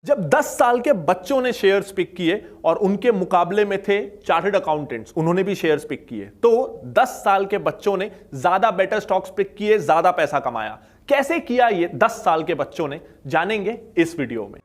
जब 10 साल के बच्चों ने शेयर्स पिक किए और उनके मुकाबले में थे चार्टर्ड अकाउंटेंट्स, उन्होंने भी शेयर्स पिक किए, तो 10 साल के बच्चों ने ज्यादा बेटर स्टॉक्स पिक किए, ज्यादा पैसा कमाया। कैसे किया ये 10 साल के बच्चों ने, जानेंगे इस वीडियो में।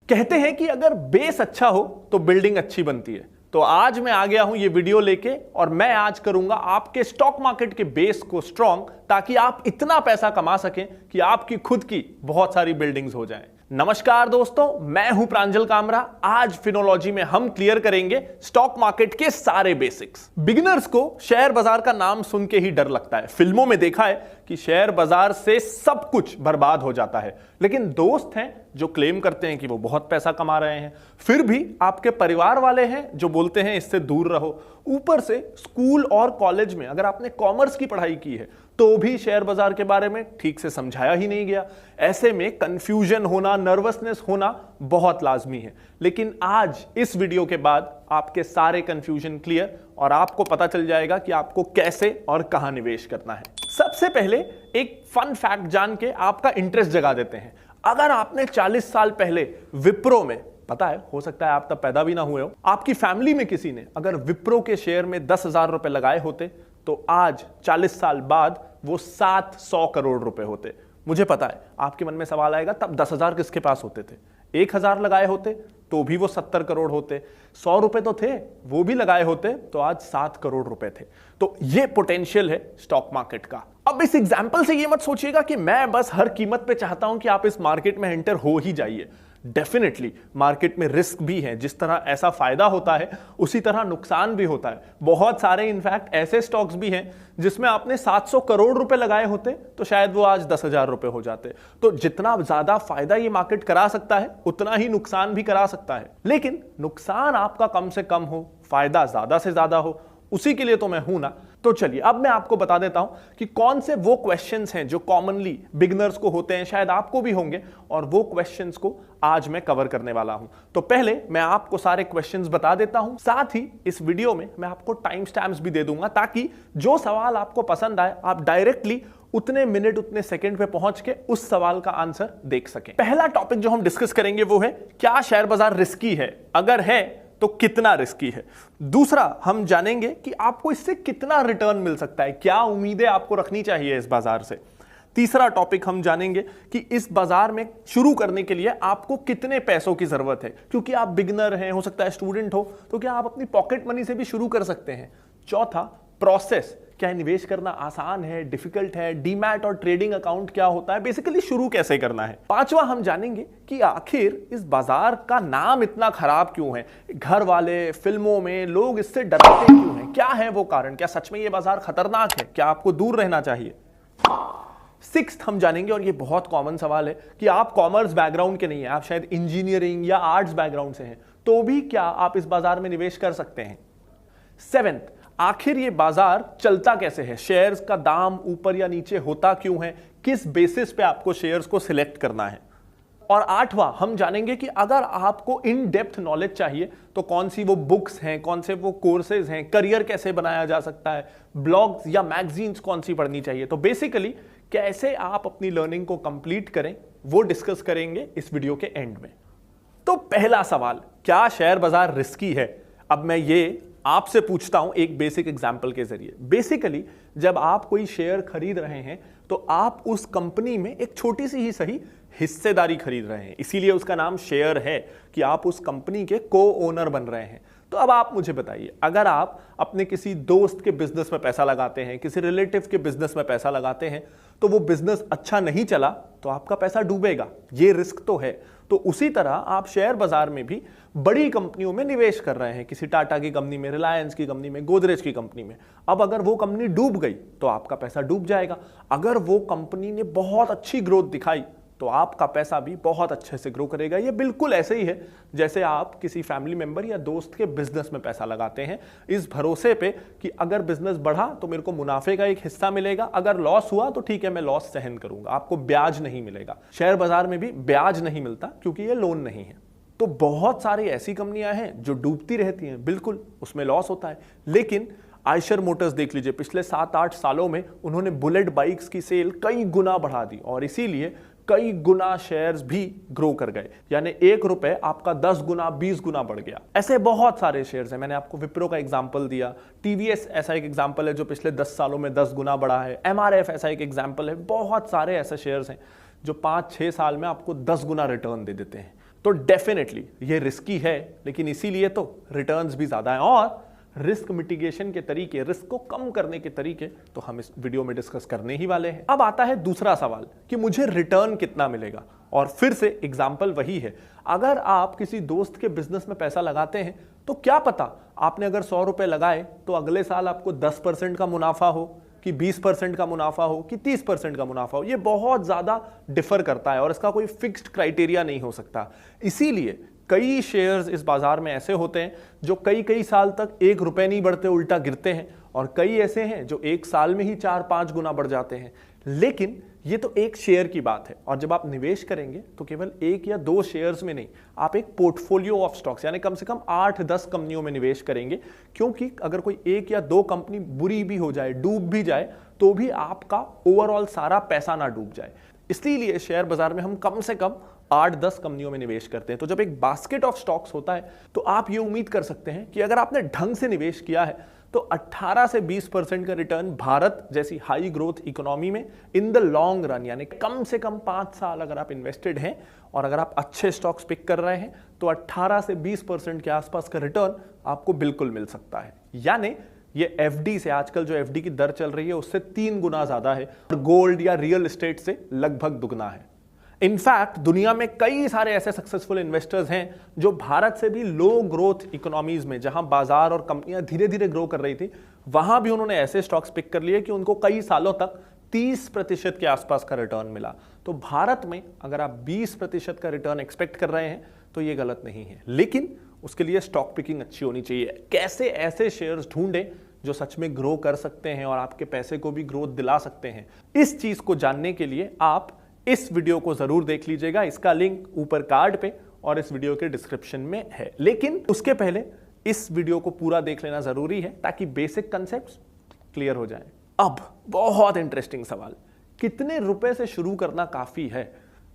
कहते हैं कि अगर बेस अच्छा हो तो बिल्डिंग अच्छी बनती है। तो आज मैं आ गया हूं ये वीडियो लेके और मैं आज करूंगा आपके स्टॉक मार्केट के बेस को स्ट्रांग, ताकि आप इतना पैसा कमा सकें कि आपकी खुद की बहुत सारी बिल्डिंग्स हो जाएं। नमस्कार दोस्तों, मैं हूं प्रांजल कामरा। आज फिनोलॉजी में हम क्लियर करेंगे स्टॉक मार्केट के सारे बेसिक्स। बिगिनर्स को शेयर बाजार का नाम सुन के ही डर लगता है। फिल्मों में देखा है कि शेयर बाजार से सब कुछ बर्बाद हो जाता है, लेकिन दोस्त हैं जो क्लेम करते हैं कि वो बहुत पैसा कमा रहे हैं। फिर भी आपके परिवार वाले हैं जो बोलते हैं इससे दूर रहो। ऊपर से स्कूल और कॉलेज में अगर आपने कॉमर्स की पढ़ाई की है तो भी शेयर बाजार के बारे में ठीक से समझाया ही नहीं गया। ऐसे में कंफ्यूजन होना, नर्वसनेस होना बहुत लाजमी है। लेकिन आज इस वीडियो के बाद आपके सारे कंफ्यूजन क्लियर और आपको पता चल जाएगा कि आपको कैसे और कहां निवेश करना है। सबसे पहले एक फन फैक्ट जान के आपका इंटरेस्ट जगा देते हैं। अगर आपने 40 साल पहले विप्रो में, पता है हो सकता है आप तब पैदा भी ना हुए हो, आपकी फैमिली में किसी ने अगर विप्रो के शेयर में 10,000 रुपए लगाए होते तो आज 40 साल बाद वो 700 करोड़ रुपए होते। मुझे पता है आपके मन में सवाल आएगा, तब 10,000 किसके पास होते थे? 1,000 लगाए होते तो भी वो 70 करोड़ होते। 100 रुपए तो थे, वो भी लगाए होते तो आज 7 करोड़ रुपए थे। तो ये पोटेंशियल है स्टॉक मार्केट का। अब इस एग्जाम्पल से ये मत सोचिएगा कि मैं बस हर कीमत पे चाहता हूं कि आप इस मार्केट में एंटर हो ही जाइए। डेफिनेटली मार्केट में रिस्क भी है। जिस तरह ऐसा फायदा होता है उसी तरह नुकसान भी होता है। बहुत सारे इनफैक्ट ऐसे स्टॉक्स भी हैं जिसमें आपने 700 करोड़ रुपए लगाए होते तो शायद वो आज 10,000 रुपए हो जाते। तो जितना ज्यादा फायदा ये मार्केट करा सकता है उतना ही नुकसान भी करा सकता है। लेकिन नुकसान आपका कम से कम हो, फायदा ज्यादा से ज्यादा हो, उसी के लिए तो मैं हूं ना। तो चलिए अब मैं आपको बता देता हूं कि कौन से वो क्वेश्चंस हैं जो कॉमनली बिगिनर्स को होते हैं, शायद आपको भी होंगे, और वो क्वेश्चंस को आज मैं कवर करने वाला हूं। तो पहले मैं आपको सारे क्वेश्चंस बता देता हूं, साथ ही इस वीडियो में मैं आपको टाइम स्टैम्प्स भी दे दूंगा, ताकि जो सवाल आपको पसंद आए आप डायरेक्टली उतने मिनट उतने सेकंड पे पहुंच के उस सवाल का आंसर देख सकें। पहला टॉपिक जो हम डिस्कस करेंगे वो है, क्या शेयर बाजार रिस्की है? अगर है तो कितना रिस्की है? दूसरा, हम जानेंगे कि आपको इससे कितना रिटर्न मिल सकता है, क्या उम्मीदें आपको रखनी चाहिए इस बाजार से। तीसरा टॉपिक हम जानेंगे कि इस बाजार में शुरू करने के लिए आपको कितने पैसों की जरूरत है, क्योंकि आप बिगिनर हैं, हो सकता है स्टूडेंट हो, तो क्या आप अपनी पॉकेट मनी से भी शुरू कर सकते हैं। चौथा, प्रोसेस, क्या निवेश करना आसान है, डिफिकल्ट है, डीमैट और ट्रेडिंग अकाउंट क्या होता है, बेसिकली शुरू कैसे करना है। पांचवा, हम जानेंगे कि आखिर इस बाजार का नाम इतना खराब क्यों है, घर वाले, फिल्मों में लोग इससे डरते क्यों हैं, क्या है वो कारण, क्या सच में ये बाजार खतरनाक है, क्या आपको दूर रहना चाहिए। सिक्स्थ, हम जानेंगे, और ये बहुत कॉमन सवाल है, कि आप कॉमर्स बैकग्राउंड के नहीं है, आप शायद इंजीनियरिंग या आर्ट्स बैकग्राउंड से हैं, तो भी क्या आप इस बाजार में निवेश कर सकते हैं। सेवेंथ, आखिर ये बाजार चलता कैसे है, शेयर्स का दाम ऊपर या नीचे होता क्यों है, किस बेसिस पे आपको शेयर्स को सिलेक्ट करना है। और आठवां, हम जानेंगे कि अगर आपको इन डेप्थ नॉलेज चाहिए तो कौन सी वो बुक्स हैं, कौन से वो कोर्सेज हैं, करियर कैसे बनाया जा सकता है, ब्लॉग्स या मैगजीन्स कौन सी पढ़नी चाहिए। तो बेसिकली कैसे आप अपनी लर्निंग को कंप्लीट करें वो डिस्कस करेंगे इस वीडियो के एंड में। तो पहला सवाल, क्या शेयर बाजार रिस्की है? अब मैं ये आपसे पूछता हूं एक बेसिक एग्जांपल के जरिए। बेसिकली जब आप कोई शेयर खरीद रहे हैं तो आप उस कंपनी में एक छोटी सी ही सही हिस्सेदारी खरीद रहे हैं, इसीलिए उसका नाम शेयर है कि आप उस कंपनी के को ओनर बन रहे हैं। तो अब आप मुझे बताइए, अगर आप अपने किसी दोस्त के बिजनेस में पैसा लगाते हैं, किसी रिलेटिव के बिजनेस में पैसा लगाते हैं, तो वो बिजनेस अच्छा नहीं चला तो आपका पैसा डूबेगा, ये रिस्क तो है। तो उसी तरह आप शेयर बाजार में भी बड़ी कंपनियों में निवेश कर रहे हैं, किसी टाटा की कंपनी में, रिलायंस की कंपनी में, गोदरेज की कंपनी में। अब अगर वो कंपनी डूब गई तो आपका पैसा डूब जाएगा। अगर वो कंपनी ने बहुत अच्छी ग्रोथ दिखाई तो आपका पैसा भी बहुत अच्छे से ग्रो करेगा। ये बिल्कुल ऐसे ही है जैसे आप किसी फैमिली मेंबर या दोस्त के बिजनेस में पैसा लगाते हैं इस भरोसे पे कि अगर बिजनेस बढ़ा तो मेरे को मुनाफे का एक हिस्सा मिलेगा, अगर लॉस हुआ तो ठीक है मैं लॉस सहन करूंगा, आपको ब्याज नहीं मिलेगा। शेयर बाजार में भी ब्याज नहीं मिलता क्योंकि ये लोन नहीं है। तो बहुत सारी ऐसी कंपनियां हैं जो डूबती रहती हैं, बिल्कुल उसमें लॉस होता है, लेकिन आयशर मोटर्स देख लीजिए, पिछले 7-8 सालों में उन्होंने बुलेट बाइक्स की सेल कई गुना बढ़ा दी और इसीलिए कई गुना शेयर्स भी ग्रो कर गए, यानी 1 रुपए आपका 10 गुना 20 गुना बढ़ गया। ऐसे बहुत सारे शेयर्स हैं, मैंने आपको विप्रो का एग्जांपल दिया, टीवीएस ऐसा एक एग्जांपल है जो पिछले 10 सालों में 10 गुना बढ़ा है, एमआरएफ ऐसा एक एग्जांपल है। बहुत सारे ऐसे शेयर्स हैं जो 5-6 साल में आपको 10 गुना रिटर्न दे देते हैं। तो डेफिनेटली ये रिस्की है, लेकिन इसीलिए तो रिटर्न्स भी ज्यादा हैं। और रिस्क मिटिगेशन के तरीके, रिस्क को कम करने के तरीके तो हम इस वीडियो में डिस्कस करने ही वाले हैं। अब आता है दूसरा सवाल कि मुझे रिटर्न कितना मिलेगा, और फिर से एग्जांपल वही है, अगर आप किसी दोस्त के बिजनेस में पैसा लगाते हैं तो क्या पता आपने अगर 100 रुपए लगाए तो अगले साल आपको 10% का मुनाफा हो कि 20% का मुनाफा हो कि 30% का मुनाफा हो। ये बहुत ज्यादा डिफर करता है और इसका कोई फिक्स्ड क्राइटेरिया नहीं हो सकता। इसीलिए कई शेयर्स इस बाजार में ऐसे होते हैं जो कई साल तक 1 रुपए नहीं बढ़ते, उल्टा गिरते हैं, और कई ऐसे हैं जो 1 साल में ही 4-5 गुना बढ़ जाते हैं। लेकिन ये तो एक शेयर की बात है, और जब आप निवेश करेंगे तो केवल 1 या 2 शेयर्स में नहीं, आप एक पोर्टफोलियो ऑफ स्टॉक्स यानी कम से कम 8-10 कंपनियों में निवेश करेंगे, क्योंकि अगर कोई 1 या 2 कंपनी बुरी भी हो जाए, डूब भी जाए, तो भी आपका ओवरऑल सारा पैसा ना डूब जाए। इसलिए शेयर बाजार में हम कम से कम 8-10 कंपनियों में निवेश करते हैं। तो जब एक बास्केट ऑफ स्टॉक्स होता है तो आप ये उम्मीद कर सकते हैं कि अगर आपने ढंग से निवेश किया है तो 18 से 20% का रिटर्न भारत जैसी हाई ग्रोथ इकोनॉमी में इन द लॉन्ग रन, यानी कम से कम 5 साल अगर आप इन्वेस्टेड हैं और अगर आप अच्छे स्टॉक्स पिक कर रहे हैं तो 18 से 20% के आसपास का रिटर्न आपको बिल्कुल मिल सकता है। यानी ये एफडी से, आजकल जो एफडी की दर चल रही है उससे 3 गुना ज्यादा है, और गोल्ड या रियल एस्टेट से लगभग दुगना है। इनफैक्ट दुनिया में कई सारे ऐसे सक्सेसफुल इन्वेस्टर्स हैं जो भारत से भी लो ग्रोथ इकोनॉमीज में, जहां बाजार और कंपनियां धीरे धीरे ग्रो कर रही थी, वहां भी उन्होंने ऐसे स्टॉक्स पिक कर लिए कि उनको कई सालों तक 30% के आसपास का रिटर्न मिला। तो भारत में अगर आप 20% का रिटर्न एक्सपेक्ट कर रहे हैं तो ये गलत नहीं है, लेकिन उसके लिए स्टॉक पिकिंग अच्छी होनी चाहिए। कैसे ऐसे शेयर्स ढूंढें जो सच में ग्रो कर सकते हैं और आपके पैसे को भी ग्रोथ दिला सकते हैं, इस चीज को जानने के लिए आप इस वीडियो को जरूर देख लीजिएगा। इसका लिंक ऊपर कार्ड पे और इस वीडियो के डिस्क्रिप्शन में है। लेकिन उसके पहले इस वीडियो को पूरा देख लेना जरूरी है ताकि बेसिक कंसेप्ट्स क्लियर हो जाए। अब बहुत इंटरेस्टिंग सवाल, कितने रुपए से शुरू करना काफी है?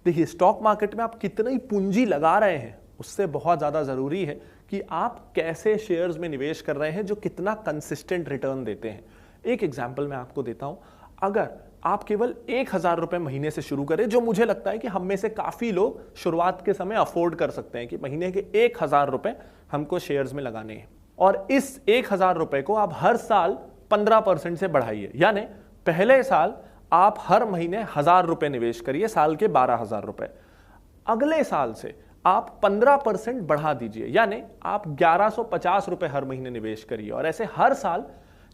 देखिए, स्टॉक मार्केट में आप कितनी पूंजी लगा रहे हैं उससे बहुत ज्यादा जरूरी है कि आप कैसे शेयर्स में निवेश कर रहे हैं जो कितना कंसिस्टेंट रिटर्न देते हैं। एक एग्जांपल मैं आपको देता हूं, अगर आप केवल 1000 रुपए महीने से शुरू करें, जो मुझे लगता है कि हम में से काफी लोग शुरुआत के समय अफोर्ड कर सकते हैं कि महीने के 1000 रुपए हमको शेयर्स में लगाने हैं, और इस 1000 रुपए को आप हर साल 15% से बढ़ाइए, यानी पहले साल आप हर महीने 1000 रुपए निवेश करिए, साल के 12,000 रुपए। अगले साल से आप 15% बढ़ा दीजिए, यानी आप 1150 रुपए हर महीने निवेश करिए, और ऐसे हर साल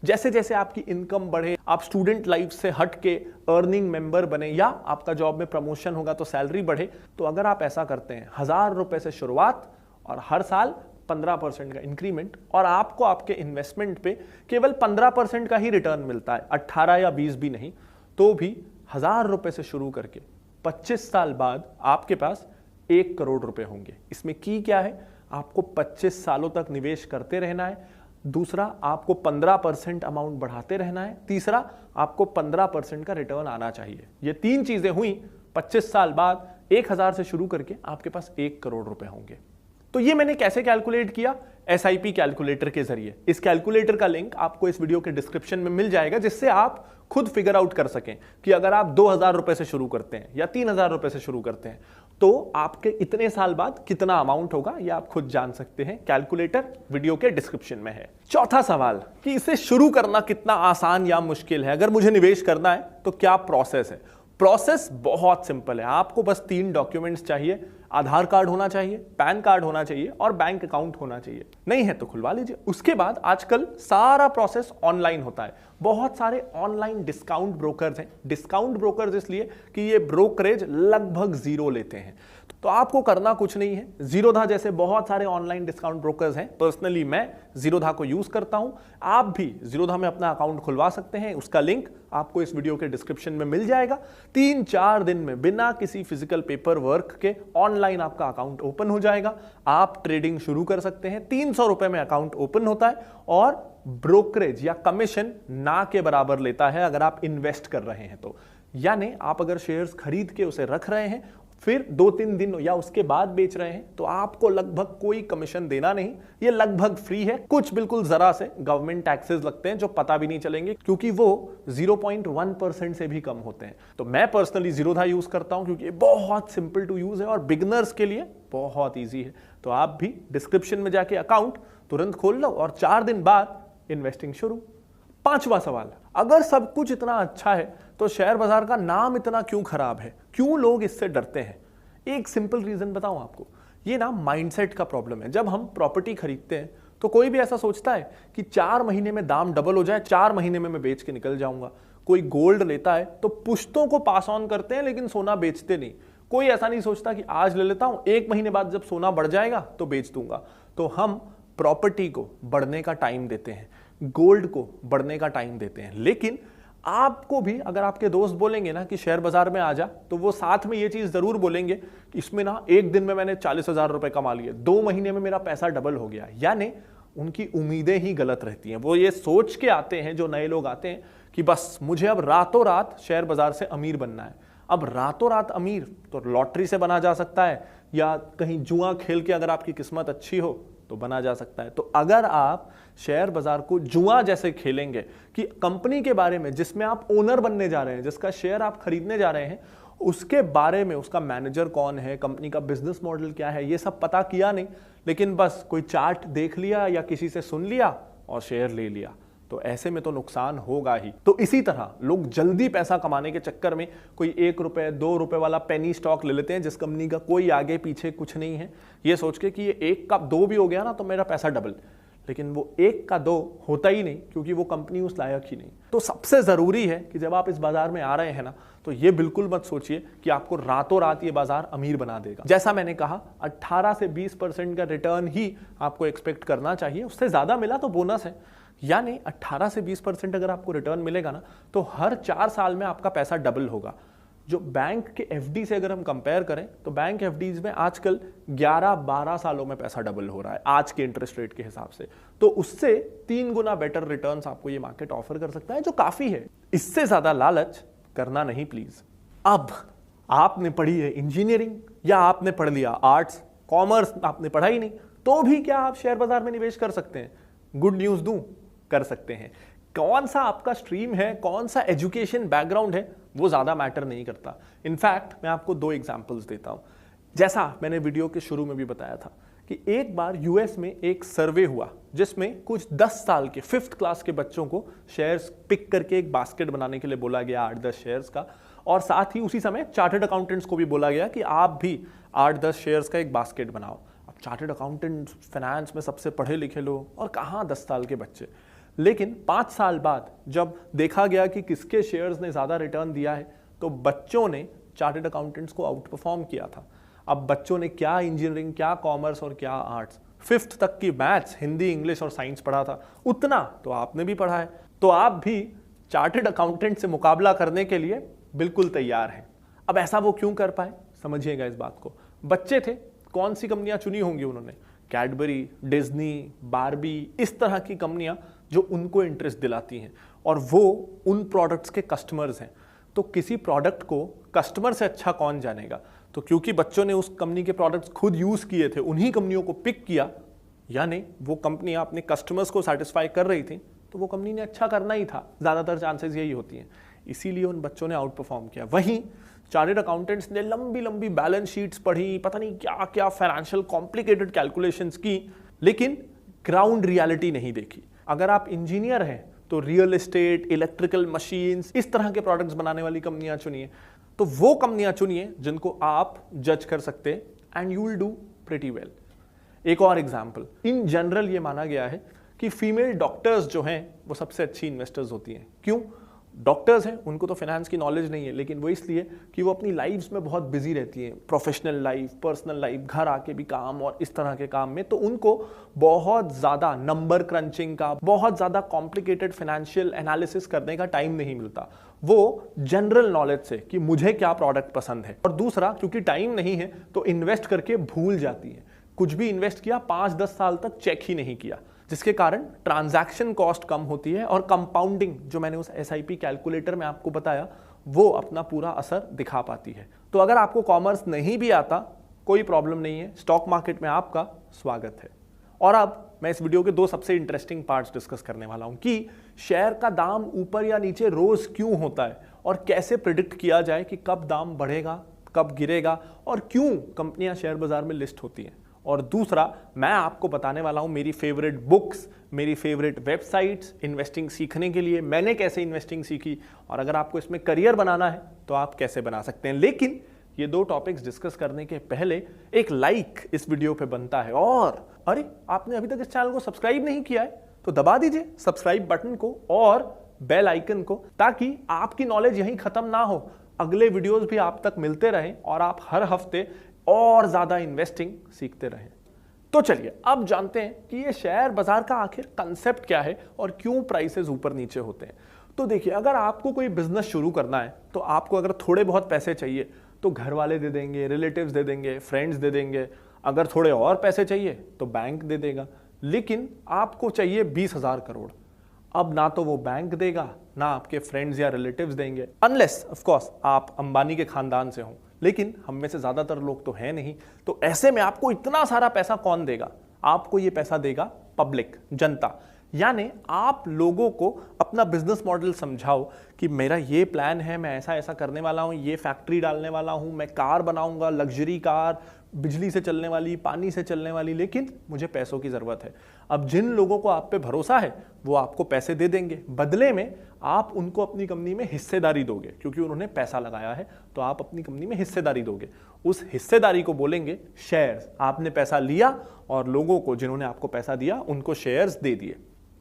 जैसे जैसे आपकी इनकम बढ़े, आप स्टूडेंट लाइफ से हट के अर्निंग मेंबर बने, या आपका जॉब में प्रमोशन होगा तो सैलरी बढ़े, तो अगर आप ऐसा करते हैं 1000 रुपए से शुरुआत और हर साल 15% का इंक्रीमेंट, और आपको आपके इन्वेस्टमेंट पे केवल 15% का ही रिटर्न मिलता है, 18 या 20 भी नहीं, तो भी 1000 रुपए से शुरू करके 25 साल बाद आपके पास 1 करोड़ रुपए होंगे। इसमें की क्या है, आपको 25 सालों तक निवेश करते रहना है, दूसरा आपको 15% अमाउंट बढ़ाते रहना है, तीसरा आपको 15% का रिटर्न आना चाहिए। ये 3 चीजें हुई, 25 साल बाद 1000 से शुरू करके आपके पास 1 करोड़ रुपए होंगे। तो ये मैंने कैसे कैलकुलेट किया? SIP कैलकुलेटर के जरिए। इस कैलकुलेटर का लिंक आपको इस वीडियो के डिस्क्रिप्शन में मिल जाएगा, जिससे आप खुद फिगर आउट कर सकें कि अगर आप 2000 रुपए से शुरू करते हैं या 3000 रुपए से शुरू करते हैं तो आपके इतने साल बाद कितना अमाउंट होगा, ये आप खुद जान सकते हैं। कैलकुलेटर वीडियो के डिस्क्रिप्शन में है। चौथा सवाल कि इसे शुरू करना कितना आसान या मुश्किल है, अगर मुझे निवेश करना है तो क्या प्रोसेस है? प्रोसेस बहुत सिंपल है, आपको बस 3 डॉक्यूमेंट्स चाहिए, आधार कार्ड होना चाहिए, पैन कार्ड होना चाहिए और बैंक अकाउंट होना चाहिए। नहीं है तो खुलवा लीजिए। उसके बाद आजकल सारा प्रोसेस ऑनलाइन होता है। बहुत सारे ऑनलाइन डिस्काउंट ब्रोकर्स हैं। डिस्काउंट ब्रोकर्स इसलिए कि ये ब्रोकरेज लगभग 0 लेते हैं। तो आपको करना कुछ नहीं है। जीरोधा जैसे बहुत सारे ऑनलाइन डिस्काउंट ब्रोकर्स हैं। पर्सनली मैं जीरोधा को यूज करता हूं। आप भी जीरोधा में अपना अकाउंट खुलवा सकते हैं। उसका लिंक आपको इस वीडियो के डिस्क्रिप्शन में मिल जाएगा। 3-4 दिन में बिना किसी फिजिकल पेपर वर्क के ऑनलाइन आपका अकाउंट ओपन हो जाएगा। आप ट्रेडिंग शुरू कर सकते हैं। 300 रुपए में अकाउंट ओपन होता है और ब्रोकरेज या कमीशन ना के बराबर लेता है अगर आप इन्वेस्ट कर रहे हैं तो। यानी आप अगर शेयर्स खरीद के उसे रख रहे हैं, फिर 2-3 दिन या उसके बाद बेच रहे हैं, तो आपको लगभग कोई कमीशन देना नहीं। ये लगभग फ्री है। कुछ बिल्कुल जरा से गवर्नमेंट टैक्सेस लगते हैं जो पता भी नहीं चलेंगे, क्योंकि वो 0.1% से भी कम होते हैं। तो मैं पर्सनली जीरोधा यूज करता हूं क्योंकि ये बहुत सिंपल टू यूज है और बिगिनर्स के लिए बहुत ईजी है। तो आप भी डिस्क्रिप्शन में जाके अकाउंट तुरंत खोल लो और 4 दिन बाद इन्वेस्टिंग शुरू। 5वां सवाल, अगर सब कुछ इतना अच्छा है तो शेयर बाजार का नाम इतना क्यों खराब है? क्यों लोग इससे डरते हैं? एक सिंपल रीजन बताऊं आपको, ये ना माइंडसेट का प्रॉब्लम है। जब हम प्रॉपर्टी खरीदते हैं तो कोई भी ऐसा सोचता है कि 4 महीने में दाम डबल हो जाए, 4 महीने में मैं बेच के निकल जाऊंगा। कोई गोल्ड लेता है तो पुश्तों को पास ऑन करते हैं लेकिन सोना बेचते नहीं। कोई ऐसा नहीं सोचता कि आज ले लेता हूं, 1 महीने बाद जब सोना बढ़ जाएगा तो बेच दूंगा। तो हम प्रॉपर्टी को बढ़ने का टाइम देते हैं, गोल्ड को बढ़ने का टाइम देते हैं। लेकिन आपको भी अगर आपके दोस्त बोलेंगे ना कि शेयर बाजार में आ जा, तो वो साथ में ये चीज जरूर बोलेंगे कि इसमें ना 1 दिन में मैंने 40,000 रुपए कमा लिए, 2 महीने में मेरा पैसा डबल हो गया। यानी उनकी उम्मीदें ही गलत रहती हैं। वो ये सोच के आते हैं, जो नए लोग आते हैं, कि बस मुझे अब रातों रात शेयर बाजार से अमीर बनना है। अब रातों रात अमीर तो लॉटरी से बना जा सकता है, या कहीं जुआ खेल के अगर आपकी किस्मत अच्छी हो तो बना जा सकता है। तो अगर आप शेयर बाजार को जुआ जैसे खेलेंगे कि कंपनी के बारे में जिसमें आप ओनर बनने जा रहे हैं, जिसका शेयर आप खरीदने जा रहे हैं, उसके बारे में, उसका मैनेजर कौन है, कंपनी का बिजनेस मॉडल क्या है, ये सब पता किया नहीं, लेकिन बस कोई चार्ट देख लिया या किसी से सुन लिया और शेयर ले लिया, तो ऐसे में तो नुकसान होगा ही। तो इसी तरह लोग जल्दी पैसा कमाने के चक्कर में कोई 1 रुपए 2 रुपए वाला पेनी स्टॉक ले लेते हैं, जिस कंपनी का कोई आगे पीछे कुछ नहीं है, ये सोच के कि ये 1 का 2 भी हो गया ना तो मेरा पैसा डबल। लेकिन वो 1 का 2 होता ही नहीं, क्योंकि वो कंपनी उस लायक ही नहीं। तो सबसे जरूरी है कि जब आप इस बाजार में आ रहे हैं ना, तो ये बिल्कुल मत सोचिए कि आपको रातों रात ये बाजार अमीर बना देगा। जैसा मैंने कहा, 18 से 20% का रिटर्न ही आपको एक्सपेक्ट करना चाहिए। उससे ज्यादा मिला तो बोनस है। यानी 18 से 20% अगर आपको रिटर्न मिलेगा ना, तो हर 4 साल में आपका पैसा डबल होगा। जो बैंक के एफडी से अगर हम कंपेयर करें, तो बैंक एफडीज में आजकल 11-12 सालों में पैसा डबल हो रहा है आज के इंटरेस्ट रेट के हिसाब से। तो उससे 3 गुना बेटर रिटर्न्स आपको ये मार्केट ऑफर कर सकता है, जो काफी है। इससे ज्यादा लालच करना नहीं प्लीज। अब आपने पढ़ी है इंजीनियरिंग या आपने पढ़ लिया आर्ट्स, कॉमर्स आपने पढ़ा ही नहीं, तो भी क्या आप शेयर बाजार में निवेश कर सकते हैं? गुड न्यूज दूं, कर सकते हैं। कौन सा आपका स्ट्रीम है, कौन सा एजुकेशन बैकग्राउंड है, वो ज्यादा मैटर नहीं करता। इनफैक्ट मैं आपको 2 एग्जांपल्स देता हूं। जैसा मैंने वीडियो के शुरू में भी बताया था कि एक बार यूएस में एक सर्वे हुआ जिसमें कुछ 10 साल के 5th क्लास के बच्चों को शेयर्स पिक करके एक बास्केट बनाने के लिए बोला गया 8-10 शेयर्स का, और साथ ही उसी समय चार्टर्ड अकाउंटेंट्स को भी बोला गया कि आप भी 8-10 शेयर्स का एक बास्केट बनाओ। अब चार्टर्ड अकाउंटेंट, फाइनेंस में सबसे पढ़े लिखे लोग, और कहाँ 10 साल के बच्चे। लेकिन 5 साल बाद जब देखा गया कि किसके शेयर्स ने ज्यादा रिटर्न दिया है, तो बच्चों ने चार्टर्ड अकाउंटेंट्स को आउट परफॉर्म किया था। अब बच्चों ने क्या इंजीनियरिंग, क्या कॉमर्स और क्या आर्ट्स, 5th तक की मैथ्स, हिंदी, इंग्लिश और साइंस पढ़ा था, उतना तो आपने भी पढ़ा है। तो आप भी चार्टर्ड अकाउंटेंट से मुकाबला करने के लिए बिल्कुल तैयार हैं। अब ऐसा वो क्यों कर पाए, समझिएगा इस बात को। बच्चे थे, कौन सी कंपनियां चुनी होंगी उन्होंने? कैडबरी, डिज्नी, बारबी, इस तरह की कंपनियां जो उनको इंटरेस्ट दिलाती हैं, और वो उन प्रोडक्ट्स के कस्टमर्स हैं। तो किसी प्रोडक्ट को कस्टमर से अच्छा कौन जानेगा? तो क्योंकि बच्चों ने उस कंपनी के प्रोडक्ट्स खुद यूज किए थे, उन्हीं कंपनियों को पिक किया, यानी वो कंपनियां अपने कस्टमर्स को सेटिस्फाई कर रही थी, तो वो कंपनी ने अच्छा करना ही था। ज्यादातर चांसेस यही होती हैं, इसीलिए उन बच्चों ने आउट परफॉर्म किया। वहीं चार्टर्ड अकाउंटेंट्स ने लंबी लंबी बैलेंस शीट्स पढ़ी, पता नहीं क्या क्या फाइनेंशियल कॉम्प्लिकेटेड कैलकुलेशंस की, लेकिन ग्राउंड रियलिटी नहीं देखी। अगर आप इंजीनियर हैं तो रियल एस्टेट, इलेक्ट्रिकल मशीन्स, इस तरह के प्रोडक्ट्स बनाने वाली कंपनियां चुनिए। तो वो कंपनियां चुनिए जिनको आप जज कर सकते हैं and you will do pretty well. एक और एग्जाम्पल, इन जनरल ये माना गया है कि फीमेल डॉक्टर्स जो हैं वो सबसे अच्छी इन्वेस्टर्स होती हैं। क्यों? डॉक्टर्स हैं, उनको तो फाइनेंस की नॉलेज नहीं है, लेकिन वो इसलिए कि वो अपनी लाइफ्स में बहुत बिजी रहती हैं, प्रोफेशनल लाइफ, पर्सनल लाइफ, घर आके भी काम और इस तरह के काम में, तो उनको बहुत ज़्यादा नंबर क्रंचिंग का, बहुत ज़्यादा कॉम्प्लिकेटेड फाइनेंशियल एनालिसिस करने का टाइम नहीं मिलता। वो जनरल नॉलेज से कि मुझे क्या प्रोडक्ट पसंद है, और दूसरा क्योंकि टाइम नहीं है तो इन्वेस्ट करके भूल जाती है। कुछ भी इन्वेस्ट किया 5-10 साल तक चेक ही नहीं किया, जिसके कारण ट्रांजैक्शन कॉस्ट कम होती है और कंपाउंडिंग जो मैंने उस SIP कैलकुलेटर में आपको बताया वो अपना पूरा असर दिखा पाती है। तो अगर आपको कॉमर्स नहीं भी आता कोई प्रॉब्लम नहीं है, स्टॉक मार्केट में आपका स्वागत है। और अब मैं इस वीडियो के 2 सबसे इंटरेस्टिंग पार्ट्स डिस्कस करने वाला हूं कि शेयर का दाम ऊपर या नीचे रोज क्यों होता है और कैसे प्रिडिक्ट किया जाए कि कब दाम बढ़ेगा, कब गिरेगा और क्यों कंपनियां शेयर बाजार में लिस्ट होती हैं। और दूसरा, मैं आपको बताने वाला हूं मेरी फेवरेट बुक्स, मेरी फेवरेट वेबसाइट्स इन्वेस्टिंग सीखने के लिए, मैंने कैसे इन्वेस्टिंग सीखी, और अगर आपको इसमें करियर बनाना है तो आप कैसे बना सकते हैं। लेकिन ये 2 टॉपिक्स डिस्कस करने के पहले एक लाइक इस वीडियो पे बनता है। और अरे आपने अभी तक इस चैनल को सब्सक्राइब नहीं किया है तो दबा दीजिए सब्सक्राइब बटन को और बेल आइकन को, ताकि आपकी नॉलेज यहीं खत्म ना हो, अगले वीडियोस भी आप तक मिलते रहें और आप हर हफ्ते और ज्यादा इन्वेस्टिंग सीखते रहें। तो चलिए अब जानते हैं कि ये शेयर बाजार का आखिर कंसेप्ट क्या है और क्यों प्राइसेस ऊपर नीचे होते हैं। तो देखिए, अगर आपको कोई बिजनेस शुरू करना है तो आपको अगर थोड़े बहुत पैसे चाहिए तो घर वाले दे देंगे, रिलेटिव्स दे देंगे, फ्रेंड्स दे देंगे। अगर थोड़े और पैसे चाहिए तो बैंक दे देगा। लेकिन आपको चाहिए 20,000 करोड़, अब ना तो वो बैंक देगा ना आपके फ्रेंड्स या रिलेटिव्स देंगे, अनलेस ऑफ कोर्स आप अंबानी के खानदान से हों, लेकिन हम में से ज्यादातर लोग तो है नहीं। तो ऐसे में आपको इतना सारा पैसा कौन देगा? आपको ये पैसा देगा पब्लिक, जनता। यानी आप लोगों को अपना बिजनेस मॉडल समझाओ कि मेरा ये प्लान है, मैं ऐसा ऐसा करने वाला हूं, ये फैक्ट्री डालने वाला हूं, मैं कार बनाऊंगा, लग्जरी कार, बिजली से चलने वाली, पानी से चलने वाली, लेकिन मुझे पैसों की जरूरत है। अब जिन लोगों को आप पे भरोसा है वो आपको पैसे दे देंगे, बदले में आप उनको अपनी कंपनी में हिस्सेदारी दोगे, क्योंकि उन्होंने पैसा लगाया है तो आप अपनी कंपनी में हिस्सेदारी दोगे। उस हिस्सेदारी को बोलेंगे शेयर्स। आपने पैसा लिया और लोगों को, जिन्होंने आपको पैसा दिया, उनको शेयर्स दे दिए।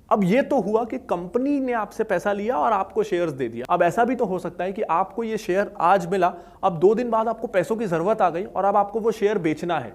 अब ये तो हुआ कि कंपनी ने आपसे पैसा लिया और आपको शेयर्स दे दिया। अब ऐसा भी तो हो सकता है कि आपको ये शेयर आज मिला, अब 2 दिन बाद आपको पैसों की जरूरत आ गई और अब आपको वो शेयर बेचना है,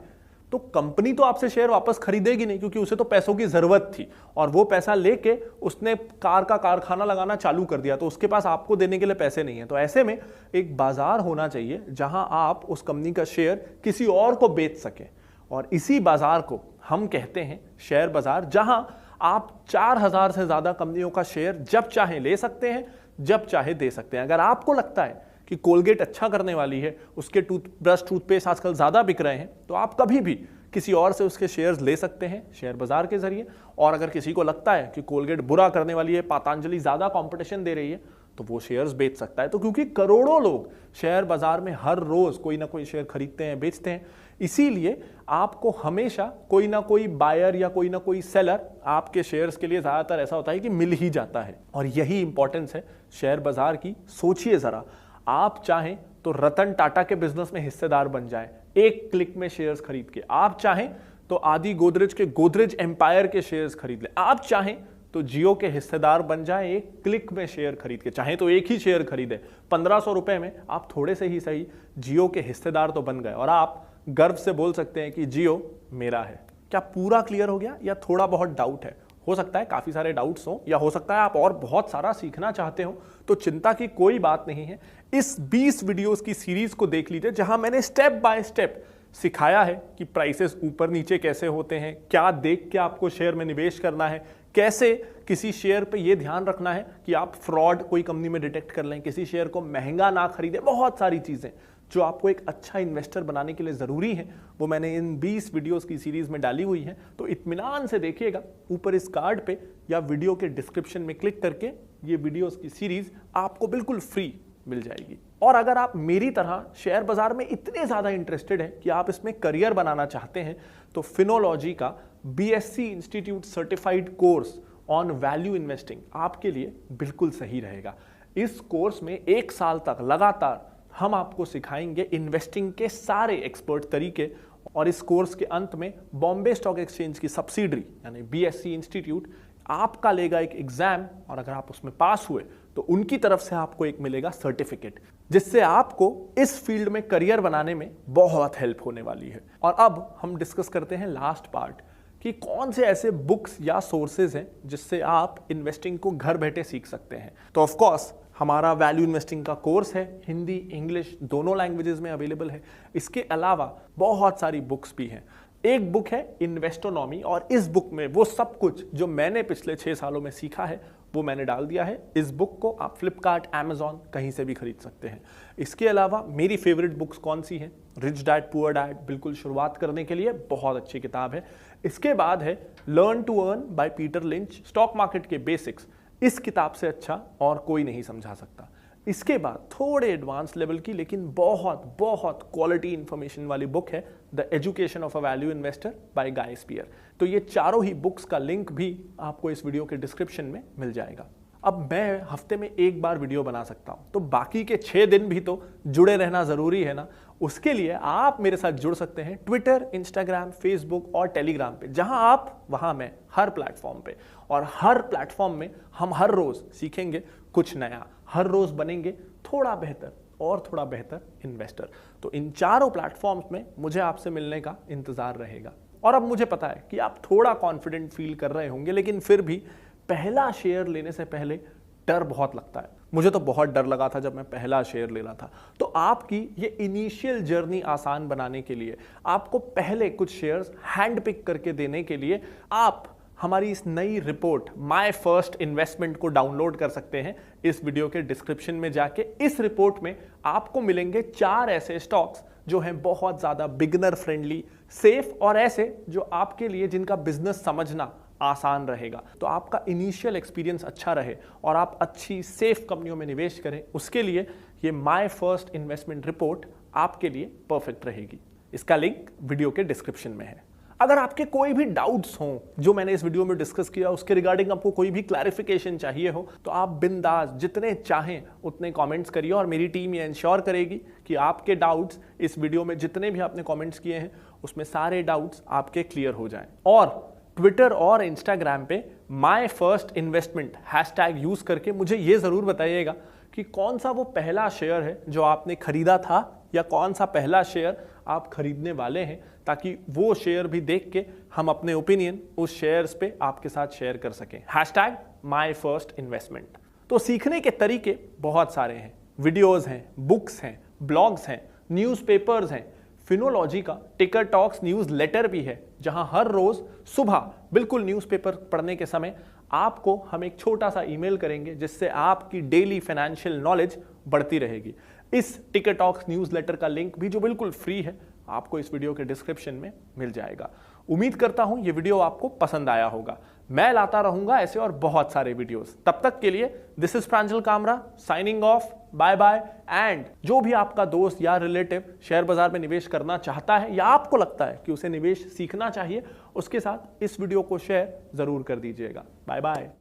तो कंपनी तो आपसे शेयर वापस खरीदेगी नहीं, क्योंकि उसे तो पैसों की जरूरत थी और वो पैसा लेके उसने कार का कारखाना लगाना चालू कर दिया, तो उसके पास आपको देने के लिए पैसे नहीं है। तो ऐसे में एक बाजार होना चाहिए जहां आप उस कंपनी का शेयर किसी और को बेच सकें, और इसी बाजार को हम कहते हैं शेयर बाजार, जहां आप 4000 से ज्यादा कंपनियों का शेयर जब चाहे ले सकते हैं, जब चाहे दे सकते हैं। अगर आपको लगता है कि कोलगेट अच्छा करने वाली है, उसके टूथब्रश, टूथपेस्ट आजकल ज्यादा बिक रहे हैं, तो आप कभी भी किसी और से उसके शेयर्स ले सकते हैं शेयर बाजार के जरिए। और अगर किसी को लगता है कि कोलगेट बुरा करने वाली है, पतंजलि ज्यादा कंपटीशन दे रही है, तो वो शेयर्स बेच सकता है। तो क्योंकि करोड़ों लोग शेयर बाजार में हर रोज कोई ना कोई शेयर खरीदते हैं, बेचते हैं, इसीलिए आपको हमेशा कोई ना कोई बायर या कोई ना कोई सेलर आपके शेयर्स के लिए ज्यादातर ऐसा होता है कि मिल ही जाता है। और यही इंपॉर्टेंस है शेयर बाजार की। सोचिए जरा, आप चाहें तो रतन टाटा के बिजनेस में हिस्सेदार बन जाएं एक क्लिक में शेयर्स खरीद के, आप चाहें तो आदि गोदरेज के गोदरेज एम्पायर के शेयर्स खरीद लें, आप चाहें तो जियो के हिस्सेदार बन जाए एक क्लिक में शेयर खरीद के, चाहे तो एक ही शेयर खरीदे 1500 रुपए में, आप थोड़े से ही सही जियो के हिस्सेदार तो बन गए और आप गर्व से बोल सकते हैं कि जियो मेरा है। क्या पूरा क्लियर हो गया या थोड़ा बहुत डाउट है? हो सकता है काफी सारे डाउट्स हो, या हो सकता है आप और बहुत सारा सीखना चाहते हो, तो चिंता की कोई बात नहीं है। इस 20 वीडियोस की सीरीज को देख लीजिए, जहां मैंने स्टेप बाय स्टेप सिखाया है कि प्राइसेस ऊपर नीचे कैसे होते हैं, क्या देख के आपको शेयर में निवेश करना है, कैसे किसी शेयर पे ये ध्यान रखना है कि आप फ्रॉड कोई कंपनी में डिटेक्ट कर लें, किसी शेयर को महंगा ना खरीदें। बहुत सारी चीजें जो आपको एक अच्छा इन्वेस्टर बनाने के लिए जरूरी है, वो मैंने इन 20 वीडियोस की सीरीज में डाली हुई है। तो इत्मीनान से देखिएगा, ऊपर इस कार्ड पे या वीडियो के डिस्क्रिप्शन में क्लिक करके ये वीडियोस की सीरीज आपको बिल्कुल फ्री मिल जाएगी। और अगर आप मेरी तरह शेयर बाजार में इतने ज्यादा इंटरेस्टेड हैं कि आप इसमें करियर बनाना चाहते हैं, तो फिनोलॉजी का BSc institute certified course on value investing आपके लिए बिल्कुल सही रहेगा। इस कोर्स में 1 साल तक लगातार हम आपको सिखाएंगे इन्वेस्टिंग के सारे एक्सपर्ट तरीके, और इस कोर्स के अंत में बॉम्बे स्टॉक एक्सचेंज की सब्सिडरी यानी BSE इंस्टीट्यूट आपका लेगा एक एग्जाम, और अगर आप उसमें पास हुए तो उनकी तरफ से आपको एक मिलेगा सर्टिफिकेट, जिससे आपको इस फील्ड में करियर बनाने में बहुत हेल्प होने वाली है। और अब हम डिस्कस करते हैं लास्ट पार्ट कि कौन से ऐसे बुक्स या सोर्सेज हैं जिससे आप इन्वेस्टिंग को घर बैठे सीख सकते हैं। तो ऑफ कोर्स हमारा वैल्यू इन्वेस्टिंग का कोर्स है, हिंदी इंग्लिश दोनों लैंग्वेजेस में अवेलेबल है। इसके अलावा बहुत सारी बुक्स भी हैं। एक बुक है इन्वेस्टोनॉमी, और इस बुक में वो सब कुछ जो मैंने पिछले 6 सालों में सीखा है वो मैंने डाल दिया है। इस बुक को आप फ्लिपकार्ट, अमेजॉन कहीं से भी खरीद सकते हैं। इसके अलावा मेरी फेवरेट बुक्स कौन सी हैं? रिच डैड पुअर डैड, बिल्कुल शुरुआत करने के लिए बहुत अच्छी किताब है। इसके बाद है learn to earn by Peter Lynch, stock market के बेसिक्स। इस किताब से अच्छा और कोई नहीं समझा सकता। इसके बाद थोड़े एडवांस लेवल की लेकिन बहुत बहुत क्वालिटी इंफॉर्मेशन वाली बुक है the education of a value investor by Guy Spier. तो ये चारों ही बुक्स का लिंक भी आपको इस वीडियो के डिस्क्रिप्शन में मिल जाएगा। अब मैं हफ्ते में एक बार वीडियो बना सकता हूं, तो बाकी के 6 दिन भी तो जुड़े रहना जरूरी है ना। उसके लिए आप मेरे साथ जुड़ सकते हैं ट्विटर, इंस्टाग्राम, फेसबुक और टेलीग्राम पे। जहां आप वहां मैं, हर प्लेटफॉर्म पे। और हर प्लेटफॉर्म में हम हर रोज सीखेंगे कुछ नया, हर रोज बनेंगे थोड़ा बेहतर और थोड़ा बेहतर इन्वेस्टर। तो इन चारों प्लेटफॉर्म्स में मुझे आपसे मिलने का इंतजार रहेगा। और अब मुझे पता है कि आप थोड़ा कॉन्फिडेंट फील कर रहे होंगे, लेकिन फिर भी पहला शेयर लेने से पहले डर बहुत लगता है। मुझे तो बहुत डर लगा था जब मैं पहला शेयर ले रहा था। तो आपकी ये इनिशियल जर्नी आसान बनाने के लिए, आपको पहले कुछ शेयर्स हैंड पिक करके देने के लिए, आप हमारी इस नई रिपोर्ट माय फर्स्ट इन्वेस्टमेंट को डाउनलोड कर सकते हैं इस वीडियो के डिस्क्रिप्शन में जाके। इस रिपोर्ट में आपको मिलेंगे 4 ऐसे स्टॉक्स जो हैं बहुत ज्यादा बिगिनर फ्रेंडली, सेफ, और ऐसे जो आपके लिए जिनका बिजनेस समझना आसान रहेगा। तो आपका इनिशियल एक्सपीरियंस अच्छा रहे और आप अच्छी सेफ कंपनियों में निवेश करें, उसके लिए ये माय फर्स्ट इन्वेस्टमेंट रिपोर्ट आपके लिए परफेक्ट रहेगी। इसका लिंक वीडियो के डिस्क्रिप्शन में है। अगर आपके कोई भी डाउट्स हों जो मैंने इस वीडियो में डिस्कस किया, उसके रिगार्डिंग आपको कोई भी क्लैरिफिकेशन चाहिए हो, तो आप बिंदास जितने चाहें उतने कमेंट्स करिए, और मेरी टीम ये इंश्योर करेगी कि आपके डाउट्स इस वीडियो में जितने भी आपने कमेंट्स किए हैं उसमें सारे डाउट्स आपके क्लियर हो जाएं। और ट्विटर और इंस्टाग्राम पे my first investment hashtag use करके मुझे ये जरूर बताइएगा कि कौन सा वो पहला शेयर है जो आपने खरीदा था, या कौन सा पहला शेयर आप खरीदने वाले हैं, ताकि वो शेयर भी देख के हम अपने ओपिनियन उस शेयर्स पे आपके साथ शेयर कर सकें। Hashtag my first investment. तो सीखने के तरीके बहुत सारे हैं, वीडियोज हैं, बुक्स हैं, ब्लॉग्स हैं, न्यूज़पेपर्स हैं, फिनोलॉजी का टिकर टॉक्स न्यूज लेटर भी है, जहां हर रोज सुबह बिल्कुल न्यूज़पेपर पढ़ने के समय आपको हम एक छोटा सा ईमेल करेंगे, जिससे आपकी डेली फाइनेंशियल नॉलेज बढ़ती रहेगी। इस टिकर टॉक्स न्यूज लेटर का लिंक भी, जो बिल्कुल फ्री है, आपको इस वीडियो के डिस्क्रिप्शन में मिल जाएगा। उम्मीद करता हूं ये वीडियो आपको पसंद आया होगा। मैं लाता रहूंगा ऐसे और बहुत सारे वीडियोस। तब तक के लिए this is Pranjal Kamra signing off, bye bye. एंड जो भी आपका दोस्त या रिलेटिव शेयर बाजार में निवेश करना चाहता है, या आपको लगता है कि उसे निवेश सीखना चाहिए, उसके साथ इस वीडियो को शेयर जरूर कर दीजिएगा। Bye bye.